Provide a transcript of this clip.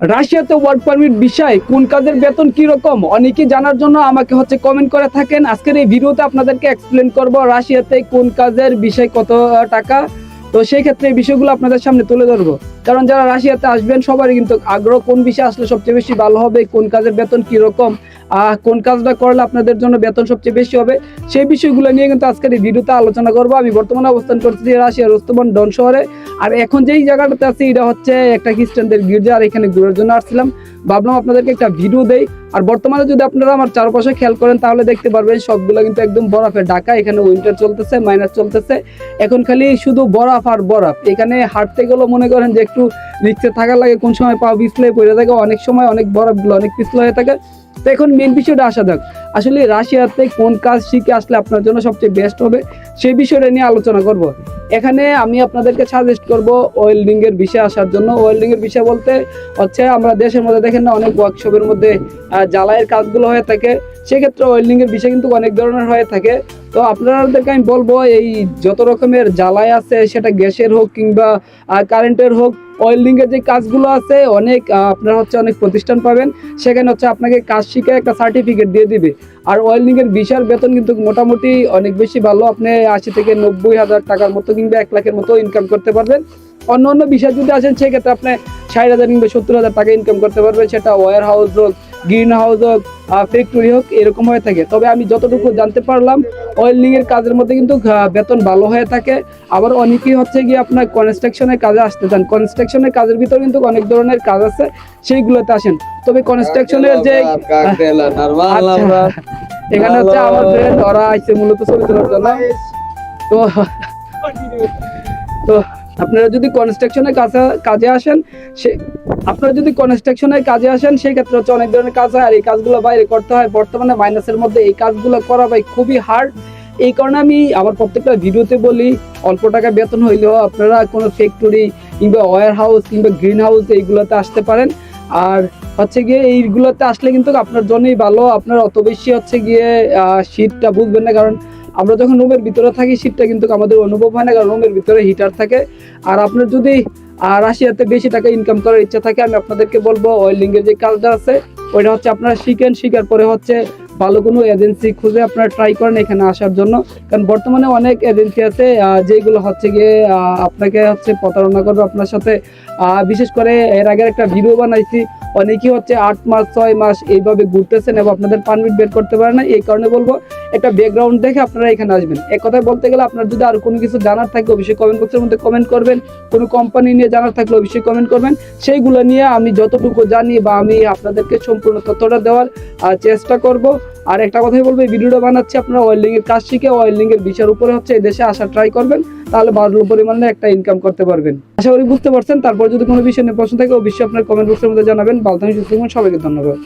রাশিয়াতে work permit বিষয় কোন কাজের বেতন কি রকম অনেকে জানার জন্য আমাকে কমেন্ট করে থাকেন। আজকের এই ভিডিওতে আপনাদেরকে এক্সপ্লেন করব রাশিয়াতে কোন কাজের বিষয় কত টাকা। তো সেই ক্ষেত্রে এই বিষয়গুলো আপনাদের সামনে তুলে ধরবো, কারণ যারা রাশিয়াতে আসবেন সবারই কিন্তু আগ্রহ কোন বিষয়ে আসলে সবচেয়ে বেশি ভালো হবে, কোন কাজের বেতন কি রকম, কোন কাজটা করলে আপনাদের জন্য বেতন সবচেয়ে বেশি হবে, সেই বিষয়গুলো নিয়ে কিন্তু আজকের এই ভিডিওতে আলোচনা করবো। আমি বর্তমানে অবস্থান করছি রাশিয়ার রোস্তমান ডন শহরে। আর এখন যেই জায়গাটাতে আছি এটা হচ্ছে একটা খ্রিস্টানদের গির্জা, আর এখানে ঘুরার জন্য আসছিলাম, ভাবলাম আপনাদেরকে একটা ভিডিও দেই। আর বর্তমানে যদি আপনারা আমার চারপাশে খেয়াল করেন তাহলে দেখতে পারবেন সবগুলো কিন্তু একদম বরফে ঢাকা। এখানে উইন্টার চলতেছে, মাইনাস চলতেছে, এখন খালি শুধু বরফ আর বরফ। এখানে হাঁটতে গেলেও মনে করেন যে একটু রিক্সে থাকা লাগে, কোন সময় পা পিছলে পড়ে থাকে, অনেক সময় অনেক বরফগুলো অনেক পিছলে হয়ে থাকে। তো এখন মেন বিষয়টা আসা যাক, আসলে রাশিয়াতে কোন কাজ শিখে আসলে আপনার জন্য সবচেয়ে বেস্ট হবে সেই বিষয়টা নিয়ে আলোচনা করব। এখানে আমি আপনাদেরকে সাজেস্ট করব ওয়েল্ডিং এর বিষয়ে আসার জন্য। ওয়েল্ডিং এর বিষয় বলতে হচ্ছে আমরা দেশের মধ্যে দেখেন না অনেক ওয়ার্কশপের মধ্যে জ্বালাইয়ের কাজগুলো হয়ে থাকে, সেক্ষেত্রে ওয়েল্ডিং এর বিষয় কিন্তু অনেক ধরনের হয়ে থাকে। তো আপনাদেরকে আমি বলবো এই যত রকমের জ্বালাই আছে, সেটা গ্যাসের হোক কিংবা কারেন্টের হোক, ওয়েল্ডিং এর যে কাজগুলো আছে অনেক আপনারা অনেক প্রতিষ্ঠান পাবেন, সেখানে আপনাকে কাজ শিখে একটা সার্টিফিকেট দিয়ে দিবে। আর ওয়েল্ডিং এর বিশাল বেতন কিন্তু মোটামুটি অনেক বেশি ভালো, আপনি 80 থেকে 90 হাজার টাকার মতো কিংবা 1 লাখের মতো ইনকাম করতে পারবেন। অন্য অন্য বিষয় যদি আসেন সেক্ষেত্রে আপনি 60,000 কিংবা 70,000 টাকা ইনকাম করতে পারবেন, সেটা ওয়্যার হাউস হোক, গ্রিন হাউস হোক, ফ্যাক্টরি হোক, এরকম হয়ে থাকে। তবে আমি যতটুকু জানতে পারলাম ওয়েল্ডিং এর কাজের মধ্যে কিন্তু বেতন ভালো হয়ে থাকে। আবার অনেকেই গিয়ে আপনার কনস্ট্রাকশনের কাজে আসতে চান, কনস্ট্রাকশনের কাজের ভিতরে কিন্তু অনেক ধরনের কাজ আছে, সেইগুলোতে আসেন। তবে কনস্ট্রাকশনের যে এখানে আমার ফ্রেন্ড ওরা আইছে মূলত ছবি তোলার জন্য। তো তো আপনারা যদি কনস্ট্রাকশনের কাজে আসেন, সে আপনারা যদি কনস্ট্রাকশনের কাজে আসেন সেই ক্ষেত্রে অনেক ধরনের কাজ হয়, আর এই কাজগুলো বাইরে করতে হয়। বর্তমানে মাইনাসের মধ্যে এই কাজগুলো করা ভাই খুবই হার্ড। এই কারণে আমি আমার প্রত্যেকটা ভিডিওতে বলি অল্প টাকা বেতন হইলেও আপনারা কোনো ফ্যাক্টরি কিংবা ওয়্যার হাউস কিংবা গ্রিন হাউস এইগুলোতে আসতে পারেন। আর গিয়ে এইগুলোতে আসলে কিন্তু আপনার জন্যই ভালো। আপনার অত বেশি গিয়ে শীতটা বুঝবেন না, কারণ আমরা যখন রুমের ভিতরে থাকি শীতটা কিন্তু আমাদের অনুভব হয় না, কারণ রুমের ভিতরে হিটার থাকে। আর আপনার যদি রাশিয়াতে বেশি টাকা ইনকাম করার ইচ্ছা থাকে, আমি আপনাদেরকে বলবো ওয়েল্ডিং এর যে কাজটা আছে ওইটা আপনারা শিখেন, শিখার পরে ভালো কোনো এজেন্সি খুঁজে আপনারা ট্রাই করেন এখানে আসার জন্য। কারণ বর্তমানে অনেক এজেন্সি আছে যেগুলো গিয়ে আপনাকে প্রতারণা করবে আপনার সাথে। বিশেষ করে এর আগের একটা ভিডিও বানাইছি, অনেকেই 8 মাস 6 মাস এইভাবে ঘুরতেছেন এবং আপনাদের পারমিট বের করতে পারে না। এই কারণে বলবো একটা ব্যাকগ্রাউন্ড দেখে আপনারা এখানে আসবেন। এক কথায় বলতে গেলে আপনার যদি আর কোনো কিছু জানার থাকে অবশ্যই কমেন্ট বক্সের মধ্যে কমেন্ট করবেন, কোনো কোম্পানি নিয়ে জানার থাকলে অবশ্যই কমেন্ট করবেন। সেইগুলো নিয়ে আমি যতটুকু জানি বা আমি আপনাদেরকে সম্পূর্ণ তথ্যটা দেওয়ার চেষ্টা করব। আর একটা কথাই বলবো, এই ভিডিওটা বানাচ্ছি আপনারা ওয়েল্ডিং এর কাজ শিখে ওয়েল্ডিং এর বিষয়ের উপরে এই দেশে আসা ট্রাই করবেন, তাহলে ভালো পরিমাণে একটা ইনকাম করতে পারবেন। আশা করি বুঝতে পারছেন। তারপর যদি কোনো বিষয় নিয়ে প্রশ্ন থাকে অবশ্যই আপনার কমেন্ট বক্সের মধ্যে জানাবেন। ভালো থাকুন, সুস্থ থাকুন, সবাইকে ধন্যবাদ।